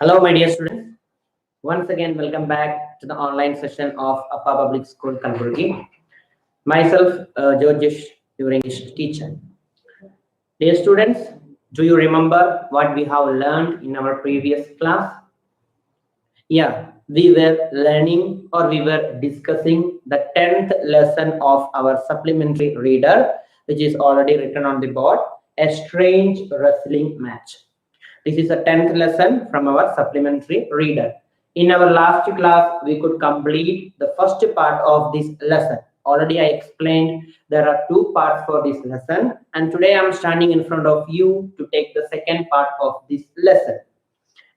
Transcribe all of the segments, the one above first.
Hello, my dear students. Once again, welcome back to the online session of Upper Public School, Kalburgi. Myself, Jojish, your English teacher. Dear students, do you remember what we have learned in our previous class? Yeah, we were learning or we were discussing the 10th lesson of our supplementary reader, which is already written on the board, A Strange Wrestling Match. This is a 10th lesson from our supplementary reader. In our last class, we could complete the first part of this lesson. Already I explained there are two parts for this lesson, and today I'm standing in front of you to take the second part of this lesson.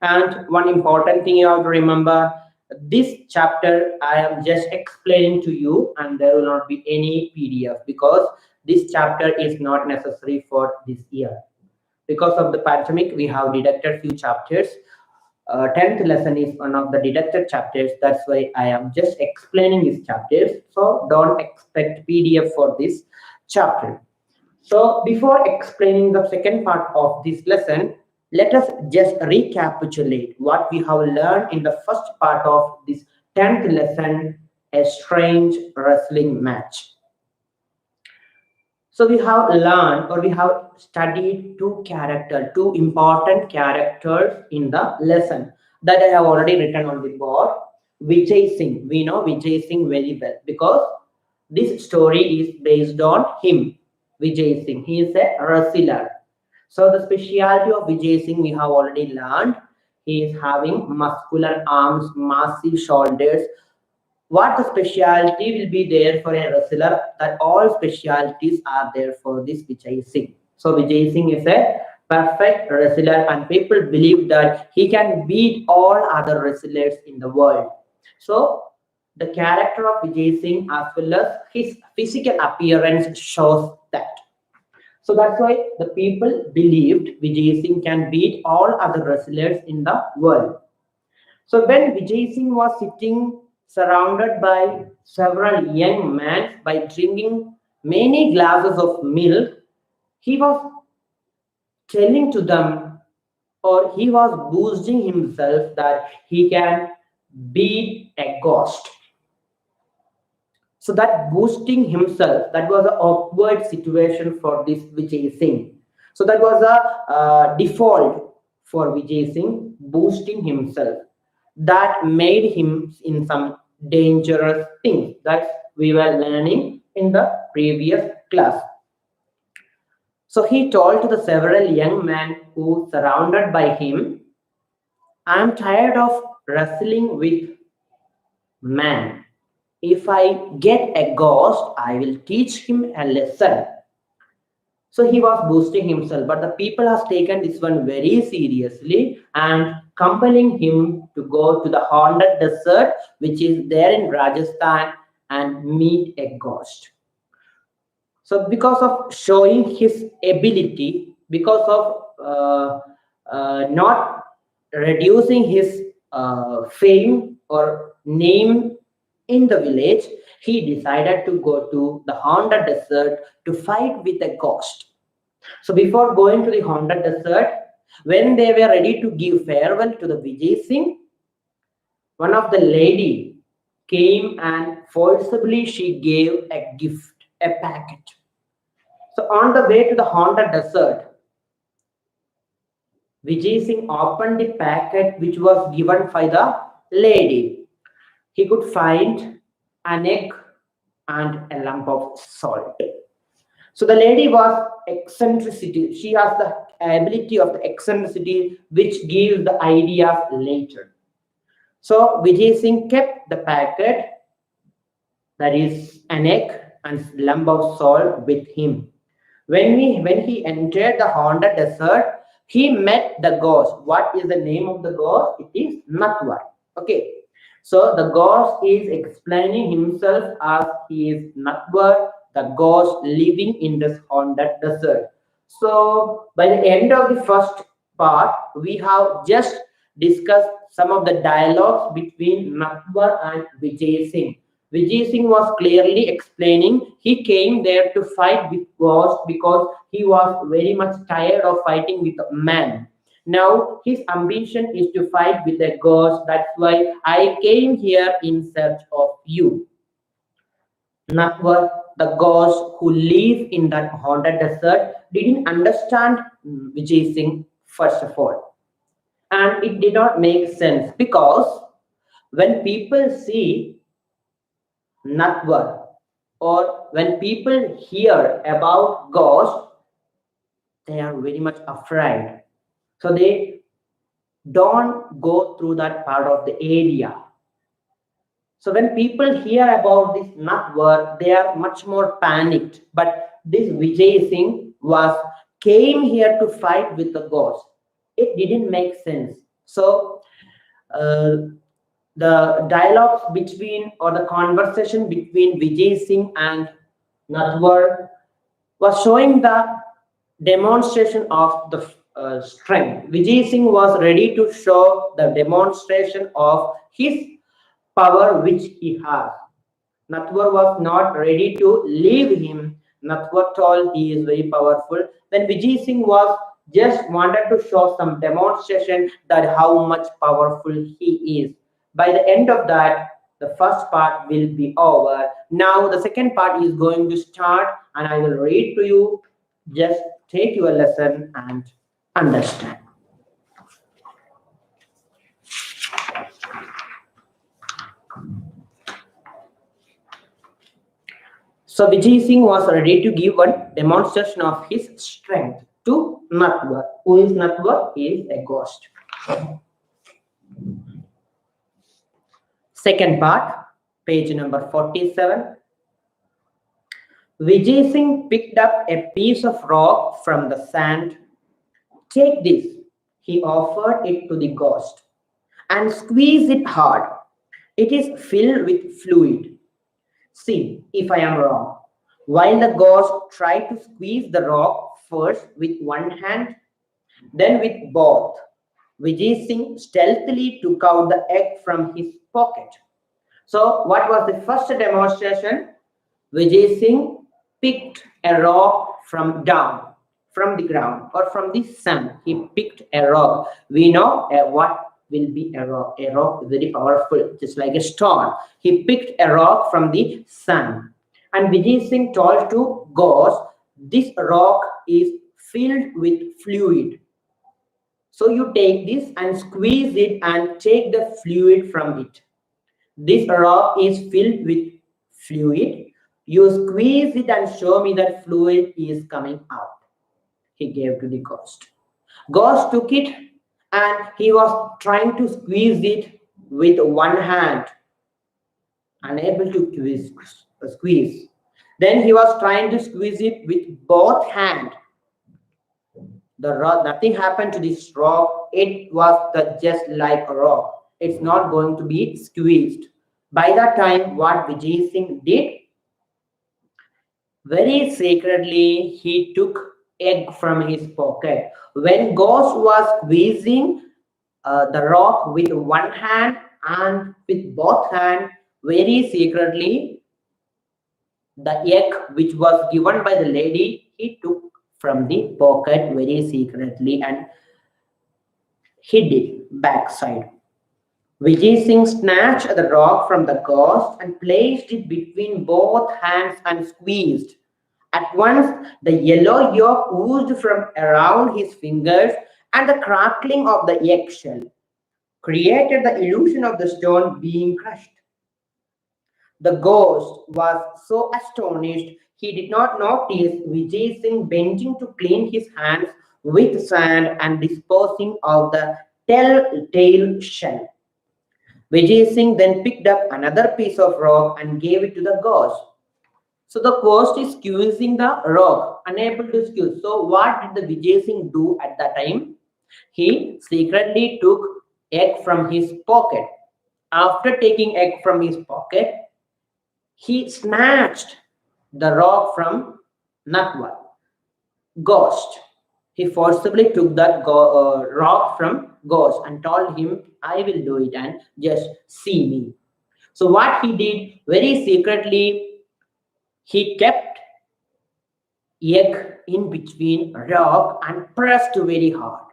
And one important thing you have to remember, this chapter I am just explaining to you, and there will not be any PDF because this chapter is not necessary for this year. Because of the pandemic, we have deducted few chapters. 10th lesson is one of the deducted chapters. That's why I am just explaining these chapters. So don't expect PDF for this chapter. So before explaining the second part of this lesson, let us just recapitulate what we have learned in the first part of this 10th lesson, A Strange Wrestling Match. So we have learned or we have studied two important characters in the lesson that I have already written on the board. Vijay Singh. We know Vijay Singh very well because this story is based on him, Vijay Singh. He is a wrestler. So the specialty of Vijay Singh we have already learned. He is having muscular arms, massive shoulders. What the specialty will be there for a wrestler, that all specialties are there for this Vijay Singh. So Vijay Singh is a perfect wrestler and people believe that he can beat all other wrestlers in the world. So the character of Vijay Singh as well as his physical appearance shows that. So that's why the people believed Vijay Singh can beat all other wrestlers in the world. So when Vijay Singh was sitting surrounded by several young men by drinking many glasses of milk, he was telling to them or he was boosting himself that he can beat a ghost. So that boosting himself, that was an awkward situation for this Vijay Singh. So that was a default for Vijay Singh, boosting himself. That made him in some dangerous things that we were learning in the previous class. So he told to the several young men who surrounded by him, I am tired of wrestling with man. If I get a ghost, I will teach him a lesson. So he was boosting himself, but the people has taken this one very seriously and compelling him to go to the haunted desert, which is there in Rajasthan, and meet a ghost. So because of showing his ability, because of not reducing his fame or name in the village, he decided to go to the haunted desert to fight with a ghost. So before going to the haunted desert, when they were ready to give farewell to the Vijay Singh, one of the lady came and forcibly she gave a gift, a packet. So on the way to the haunted desert, Vijay Singh opened the packet which was given by the lady. He could find an egg and a lump of salt. So the lady was eccentricity. She has the ability of the eccentricity which gives the ideas later. So Vijay Singh kept the packet, that is an egg and lump of salt, with him. When he entered the haunted desert, he met the ghost. What is the name of the ghost? It is Natwar. Okay. So the ghost is explaining himself as he is Natwar, the ghost living in this haunted desert. So by the end of the first part, we have just discussed some of the dialogues between Natwar and Vijay Singh. Vijay Singh was clearly explaining he came there to fight with ghosts because he was very much tired of fighting with man. Now his ambition is to fight with the ghost. That's why I came here in search of you. Natwar, the ghost who live in that haunted desert, didn't understand Vijay Singh first of all. And it did not make sense because when people see Natwar or when people hear about ghosts, they are very much afraid. So they don't go through that part of the area. So when people hear about this Natwar, they are much more panicked. But this Vijay Singh came here to fight with the ghost. It didn't make sense. So uh, the dialogues between or the conversation between Vijay Singh and Natwar was showing the demonstration of the strength. Vijay Singh was ready to show the demonstration of his power which he has. Natwar was not ready to leave him. Natwar told he is very powerful. Then Vijay Singh was just wanted to show some demonstration that how much powerful he is. By the end of that, the first part will be over. Now the second part is going to start and I will read to you. Just take your lesson and understand. So Vijay Singh was ready to give one demonstration of his strength to Natwar. Who is Natwar? He is a ghost. Second part, page number 47. Vijay Singh picked up a piece of rock from the sand. Take this, he offered it to the ghost, and squeeze it hard. It is filled with fluid. See if I am wrong. While the ghost tried to squeeze the rock first with one hand, then with both, Vijay Singh stealthily took out the egg from his pocket. So, what was the first demonstration? Vijay Singh picked a rock from the ground or from the sun. He picked a rock. We know what will be a rock. A rock is very powerful, just like a stone. He picked a rock from the sun. And Vijay Singh told to ghost, this rock is filled with fluid. So you take this and squeeze it and take the fluid from it. This rock is filled with fluid. You squeeze it and show me that fluid is coming out. He gave to the ghost. Ghost took it and he was trying to squeeze it with one hand, unable to squeeze. Then he was trying to squeeze it with both hands. The rock, nothing happened to this rock. It was just like a rock. It's not going to be squeezed. By that time, what Vijay Singh did, very secretly, he took egg from his pocket. When Ghost was squeezing the rock with one hand and with both hands, very secretly, the egg which was given by the lady, he took from the pocket very secretly and hid it backside. Vijay Singh snatched the rock from the ghost and placed it between both hands and squeezed. At once, the yellow yolk oozed from around his fingers, and the crackling of the eggshell created the illusion of the stone being crushed. The ghost was so astonished he did not notice Vijay Singh bending to clean his hands with sand and disposing of the telltale shell. Vijay Singh then picked up another piece of rock and gave it to the ghost. So the ghost is squeezing the rock, unable to squeeze. So what did the Vijay Singh do at that time? He secretly took egg from his pocket. After taking egg from his pocket, he snatched the rock from Natwar, ghost. He forcibly took that rock from ghost and told him, I will do it and just see me. So what he did, very secretly, he kept egg in between rock and pressed very hard.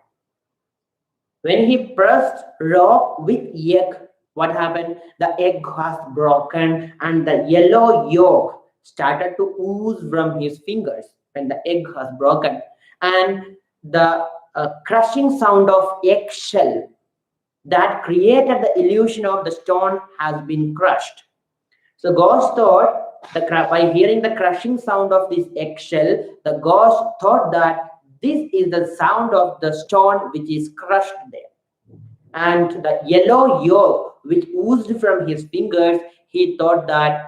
When he pressed rock with egg, what happened? The egg was broken and the yellow yolk started to ooze from his fingers when the egg was broken. And the crushing sound of eggshell that created the illusion of the stone has been crushed. So ghost thought, by hearing the crushing sound of this eggshell, the ghost thought that this is the sound of the stone which is crushed there. And the yellow yolk which oozed from his fingers, he thought that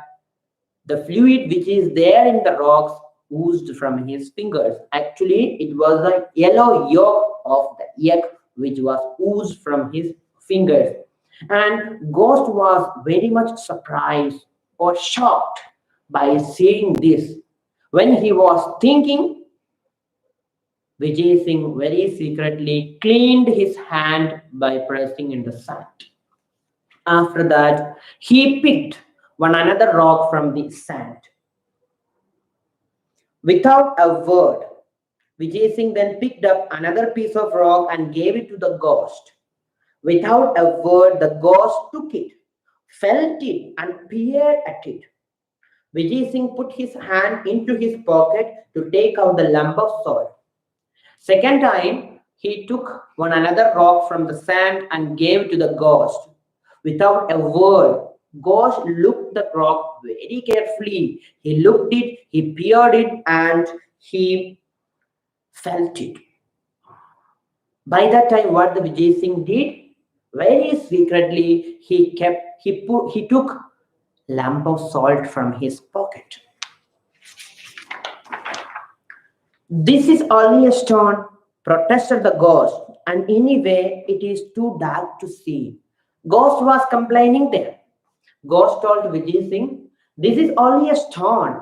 the fluid which is there in the rocks oozed from his fingers. Actually, it was the yellow yolk of the egg which was oozed from his fingers. And Ghost was very much surprised or shocked by seeing this. When he was thinking, Vijay Singh very secretly cleaned his hand by pressing in the sand. After that, he picked one another rock from the sand. Without a word, Vijay Singh then picked up another piece of rock and gave it to the ghost. Without a word, the ghost took it, felt it, and peered at it. Vijay Singh put his hand into his pocket to take out the lump of salt. Second time, he took one another rock from the sand and gave it to the ghost. Without a word, Ghost looked the rock very carefully. He looked it, he peered it, and he felt it. By that time, what the Vijay Singh did, very secretly, he took lump of salt from his pocket. This is only a stone, protested the ghost, and anyway, it is too dark to see. Ghost was complaining there. Ghost told Vijay Singh, this is only a stone,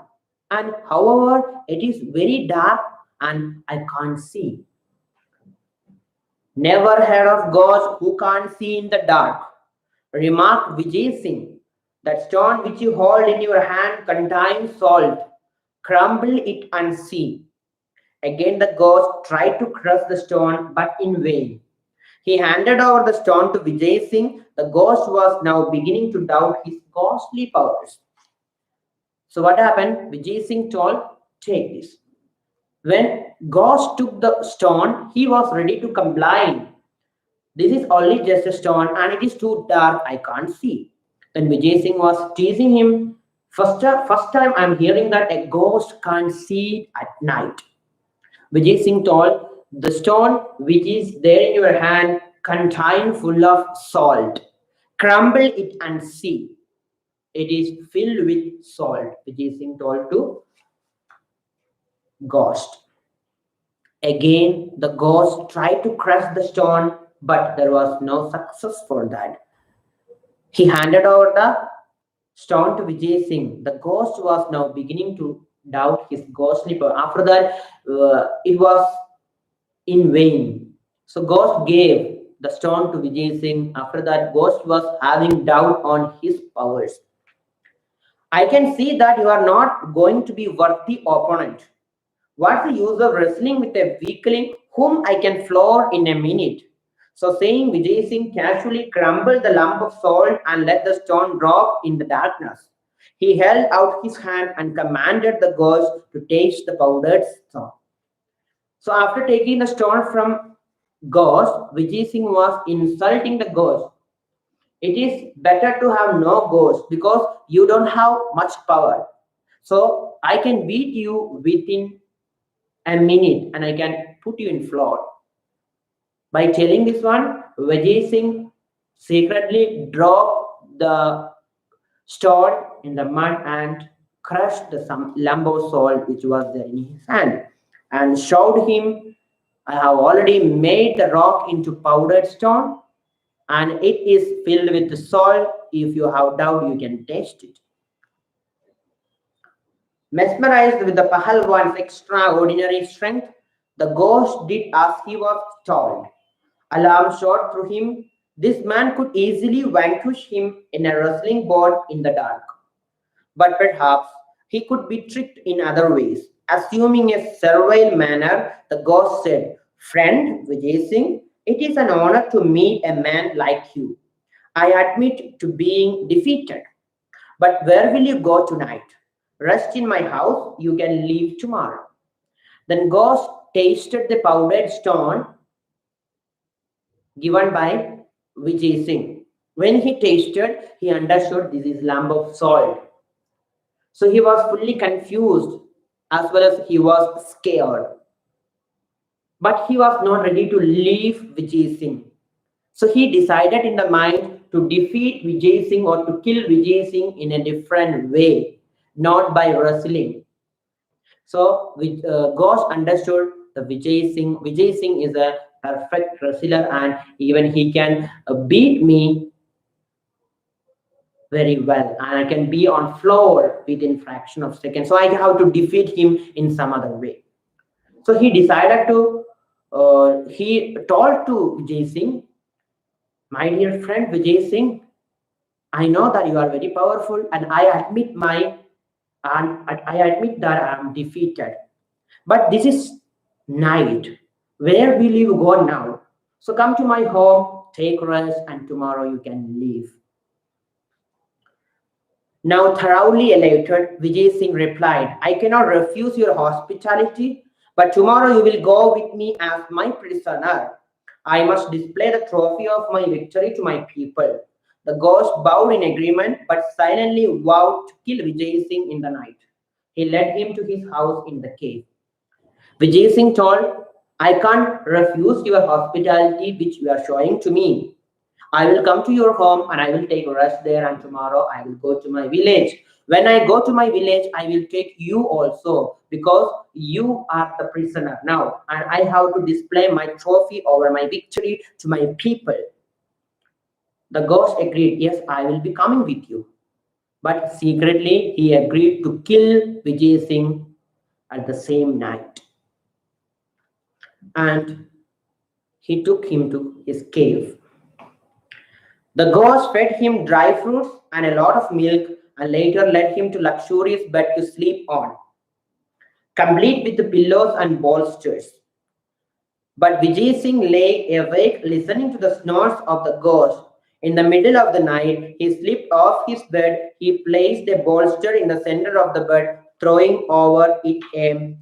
and however, it is very dark and I can't see. Never heard of ghost who can't see in the dark, remarked Vijay Singh. That stone which you hold in your hand contains salt. Crumble it and see. Again the ghost tried to crush the stone, but in vain. He handed over the stone to Vijay Singh. The ghost was now beginning to doubt his ghostly powers. So what happened? Vijay Singh told, take this. When ghost took the stone, he was ready to comply. This is only just a stone and it is too dark, I can't see. Then Vijay Singh was teasing him. First time I'm hearing that a ghost can't see at night. Vijay Singh told, the stone which is there in your hand contains full of salt. Crumble it and see. It is filled with salt, Vijay Singh told to ghost. Again, the ghost tried to crush the stone, but there was no success for that. He handed over the stone to Vijay Singh. The ghost was now beginning to doubt his ghostly power. After that, it was in vain. So ghost gave the stone to Vijay Singh. After that, ghost was having doubt on his powers. I can see that you are not going to be worthy opponent. What's the use of wrestling with a weakling whom I can floor in a minute? So saying, Vijay Singh casually crumbled the lump of salt and let the stone drop in the darkness. He held out his hand and commanded the ghost to taste the powdered stone. So after taking the stone from ghost, Vijay Singh was insulting the ghost. It is better to have no ghost because you don't have much power. So I can beat you within a minute and I can put you in floor. By telling this one, Vijay Singh secretly dropped the stone in the mud and crushed some lump of salt which was there in his hand and showed him, I have already made the rock into powdered stone and it is filled with salt. If you have doubt, you can taste it. Mesmerized with the Pahalwan's extraordinary strength, the ghost did as he was told. Alarm shot through him. This man could easily vanquish him in a wrestling bout in the dark. But perhaps he could be tricked in other ways. Assuming a servile manner, the ghost said, Friend Vijay Singh, It is an honor to meet a man like you. I admit to being defeated. But where will you go tonight? Rest in my house. You can leave tomorrow. Then Ghost tasted the powdered stone given by Vijay Singh. When he tasted, he understood this is lump of salt. So he was fully confused as well as he was scared. But he was not ready to leave Vijay Singh. So he decided in the mind to defeat Vijay Singh or to kill Vijay Singh in a different way, not by wrestling. So Ghosh understood the Vijay Singh. Vijay Singh is a perfect wrestler and even he can beat me very well and I can be on floor within fraction of seconds. So I have to defeat him in some other way. So he decided to, he told to Vijay Singh, my dear friend Vijay Singh, I know that you are very powerful and I admit that I am defeated. But this is night. Where will you go now? So come to my home, take rest, and tomorrow you can leave. Now thoroughly elated, Vijay Singh replied, I cannot refuse your hospitality, but tomorrow you will go with me as my prisoner. I must display the trophy of my victory to my people. The ghost bowed in agreement, but silently vowed to kill Vijay Singh in the night. He led him to his house in the cave. Vijay Singh told, I can't refuse your hospitality which you are showing to me. I will come to your home and I will take rest there, and tomorrow I will go to my village. When I go to my village, I will take you also because you are the prisoner now and I have to display my trophy over my victory to my people. The ghost agreed, yes, I will be coming with you. But secretly, he agreed to kill Vijay Singh at the same night. And he took him to his cave. The ghost fed him dry fruits and a lot of milk and later led him to luxurious bed to sleep on, complete with the pillows and bolsters. But Vijay Singh lay awake listening to the snores of the ghost. In the middle of the night, he slipped off his bed. He placed a bolster in the center of the bed, throwing over it a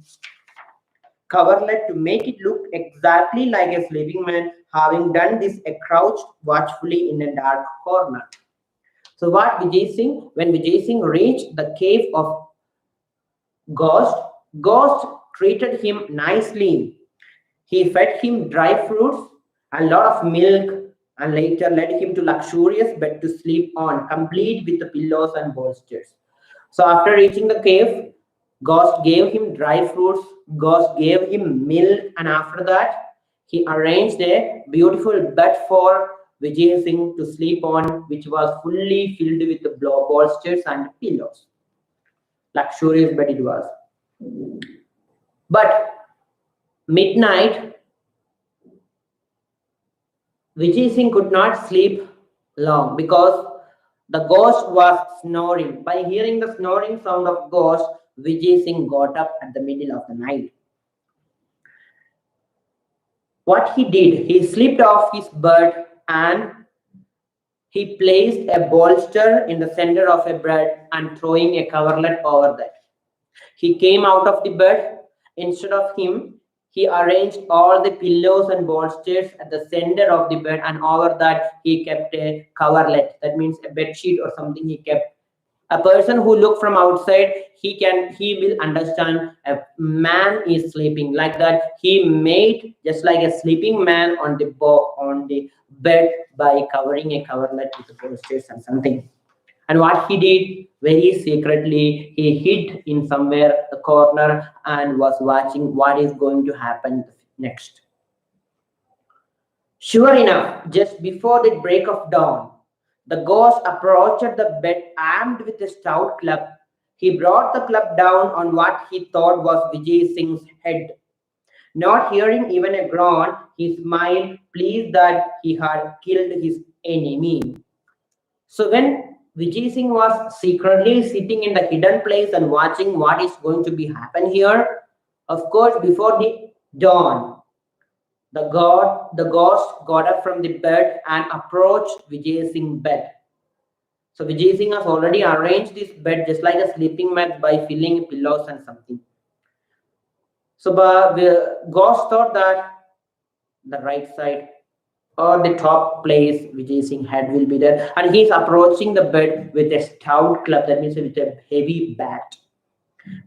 coverlet to make it look exactly like a sleeping man. Having done this, a crouched watchfully in a dark corner. So what Vijay Singh, when Vijay Singh reached the cave of Ghost, Ghost treated him nicely. He fed him dry fruits, a lot of milk, and later led him to luxurious bed to sleep on, complete with the pillows and bolsters. So after reaching the cave, Ghost gave him dry fruits, Ghost gave him milk, and after that, he arranged a beautiful bed for Vijay Singh to sleep on, which was fully filled with the bolsters and pillows. Luxurious bed it was. But midnight, Vijay Singh could not sleep long because the ghost was snoring. By hearing the snoring sound of ghost, Vijay Singh got up at the middle of the night. What he did, he slipped off his bed and he placed a bolster in the center of a bed and throwing a coverlet over that. He came out of the bed. Instead of him, he arranged all the pillows and bolsters at the center of the bed, and over that he kept a coverlet. That means a bed sheet or something he kept. A person who look from outside, he will understand a man is sleeping like that. He made just like a sleeping man on the bed by covering a coverlet with the bolsters and something. And what he did, very secretly, he hid in somewhere the corner and was watching what is going to happen next. Sure enough, just before the break of dawn, the ghost approached the bed armed with a stout club. He brought the club down on what he thought was Vijay Singh's head. Not hearing even a groan, he smiled, pleased that he had killed his enemy. So when Vijay Singh was secretly sitting in the hidden place and watching what is going to be happen here, of course, before the dawn, The ghost got up from the bed and approached Vijay Singh's bed. So Vijay Singh has already arranged this bed just like a sleeping mat by filling pillows and something. So the ghost thought that the right side or the top place Vijay Singh head will be there, and he's approaching the bed with a stout club. That means with a heavy bat.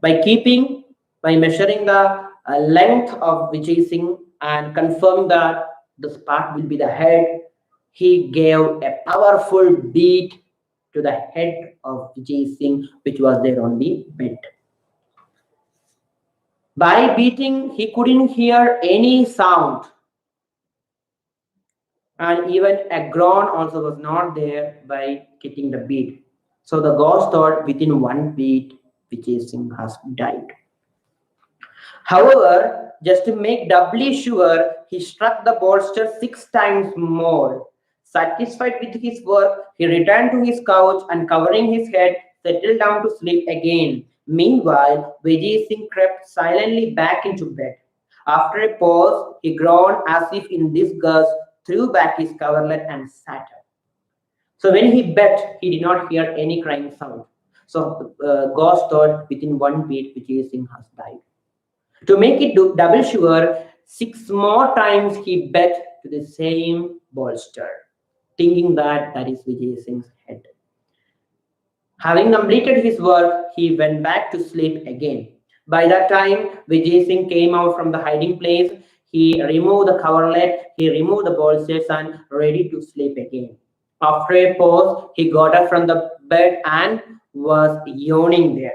By measuring the length of Vijay Singh and confirming that the spot will be the head, he gave a powerful beat to the head of Vijay Singh, which was there on the bed. By beating, he couldn't hear any sound, and even a groan also was not there by getting the beat. So the ghost thought within one beat, Vijay Singh has died. However, just to make doubly sure, he struck the bolster 6 times more. Satisfied with his work, he returned to his couch and covering his head, settled down to sleep again. Meanwhile, Vijay Singh crept silently back into bed. After a pause, he groaned as if in disgust, threw back his coverlet and sat up. So when he bet, he did not hear any crying sound. So ghost thought within one beat, Vijay Singh has died. To make it double sure, 6 more times he bet to the same bolster, thinking that that is Vijay Singh's head. Having completed his work, he went back to sleep again. By that time, Vijay Singh came out from the hiding place. He removed the coverlet, he removed the bolsters and ready to sleep again. After a pause, he got up from the bed and was yawning there.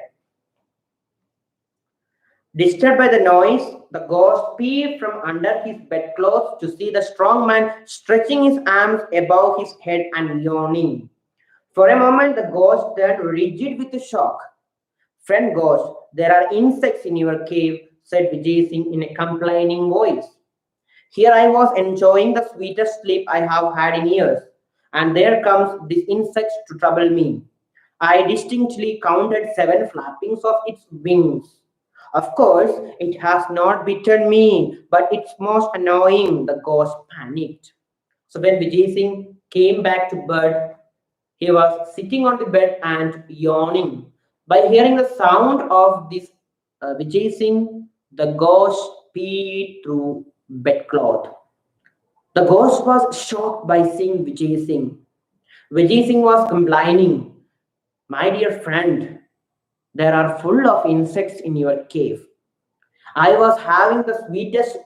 Disturbed by the noise, the ghost peeped from under his bedclothes to see the strong man stretching his arms above his head and yawning. For a moment, the ghost turned rigid with shock. Friend ghost, there are insects in your cave, said Vijay Singh in a complaining voice. Here I was enjoying the sweetest sleep I have had in years, and there comes these insects to trouble me. I distinctly counted 7 flappings of its wings. Of course, it has not bitten me, but it's most annoying, the ghost panicked. So when Vijay Singh came back to bed, he was sitting on the bed and yawning. By hearing the sound of this Vijay Singh, the ghost peeped through bedcloth. The ghost was shocked by seeing Vijay Singh. Vijay Singh was complaining, my dear friend, there are full of insects in your cave. I was having the sweetest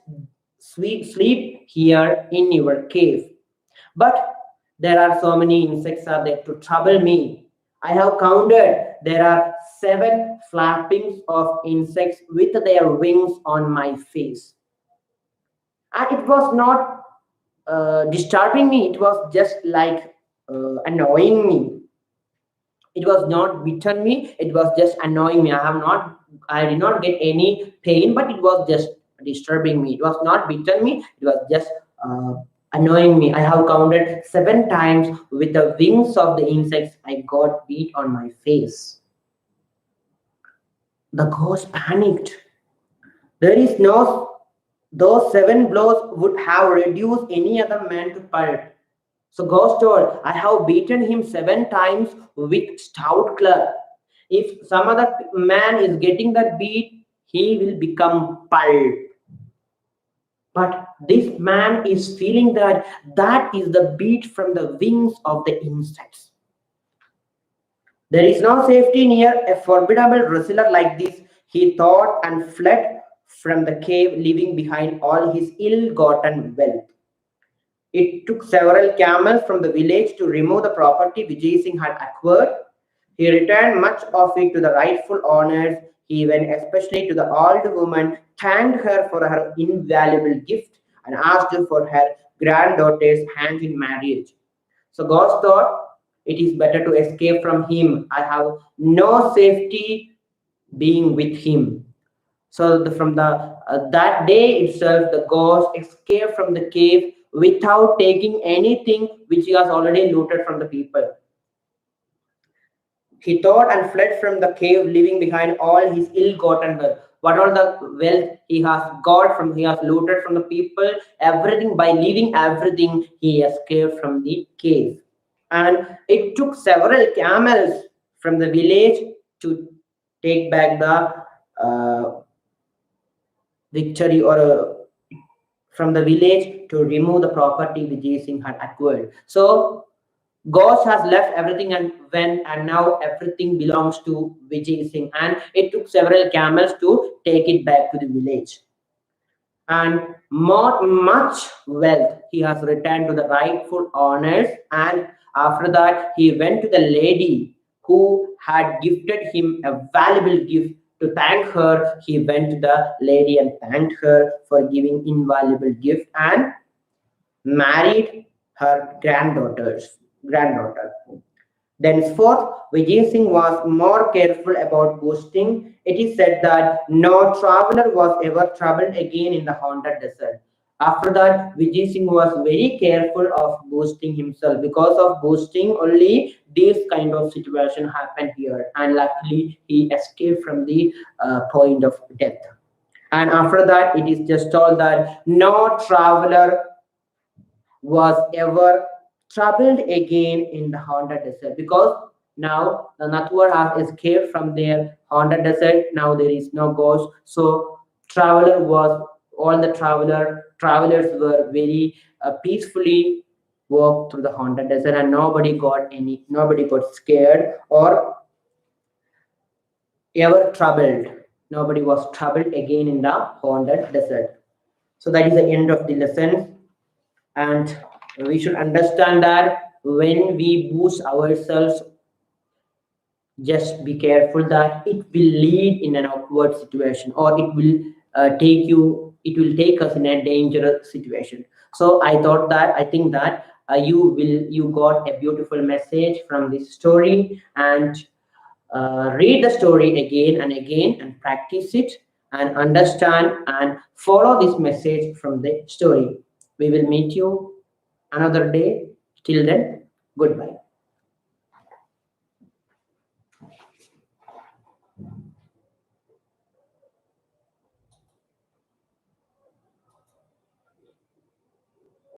sweet sleep here in your cave. But there are so many insects are there to trouble me. I have counted there are 7 flappings of insects with their wings on my face. And it was not disturbing me, it was just like annoying me. It was not bitten me, it was just annoying me. I did not get any pain, but it was just disturbing me. It was not bitten me, it was just annoying me. I have counted 7 times with the wings of the insects I got beat on my face. The ghost panicked. There is no, those 7 blows would have reduced any other man to pulp. So ghost told, I have beaten him 7 times with stout club. If some other man is getting that beat, he will become pulp. But this man is feeling that that is the beat from the wings of the insects. There is no safety near a formidable wrestler like this, he thought, and fled from the cave, leaving behind all his ill-gotten wealth. It took several camels from the village to remove the property Vijay Singh had acquired. He returned much of it to the rightful owners. He went especially to the old woman, thanked her for her invaluable gift, and asked her for her granddaughter's hand in marriage. So God thought, it is better to escape from him. I have no safety being with him. So from the that day itself, the ghost escaped from the cave without taking anything which he has already looted from the people. He thought and fled from the cave, leaving behind all his ill-gotten wealth. what all the wealth he has got from, he has looted from the people, everything. By leaving everything, he escaped from the cave. And it took several camels from the village to take back the victory, or from the village to remove the property Vijay Singh had acquired. So Ghosh has left everything and went, and now everything belongs to Vijay Singh. And it took several camels to take it back to the village. And more, much wealth he has returned to the rightful owners. And after that, he went to the lady who had gifted him a valuable gift. To thank her, he went to the lady and thanked her for giving invaluable gift, and married her granddaughter. Thenceforth, Vijay Singh was more careful about boasting. It is said that no traveler was ever troubled again in the haunted desert. After that, Vijay Singh was very careful of boasting himself. Because of boasting, only this kind of situation happened here. And luckily, he escaped from the point of death. And after that, it is just told that no traveler was ever troubled again in the haunted desert, because now the Natwar has escaped from their haunted desert. Now there is no ghost. So traveler was, all the travelers were very peacefully walked through the haunted desert, and nobody got scared or ever troubled. Nobody was troubled again in the haunted desert. So that is the end of the lesson. And we should understand that when we boost ourselves, just be careful that it will lead in an awkward situation, or it will take us in a dangerous situation. So I think that you got a beautiful message from this story. And read the story again and again, and practice it, and understand and follow this message from the story. We will meet you another day. Till then, goodbye.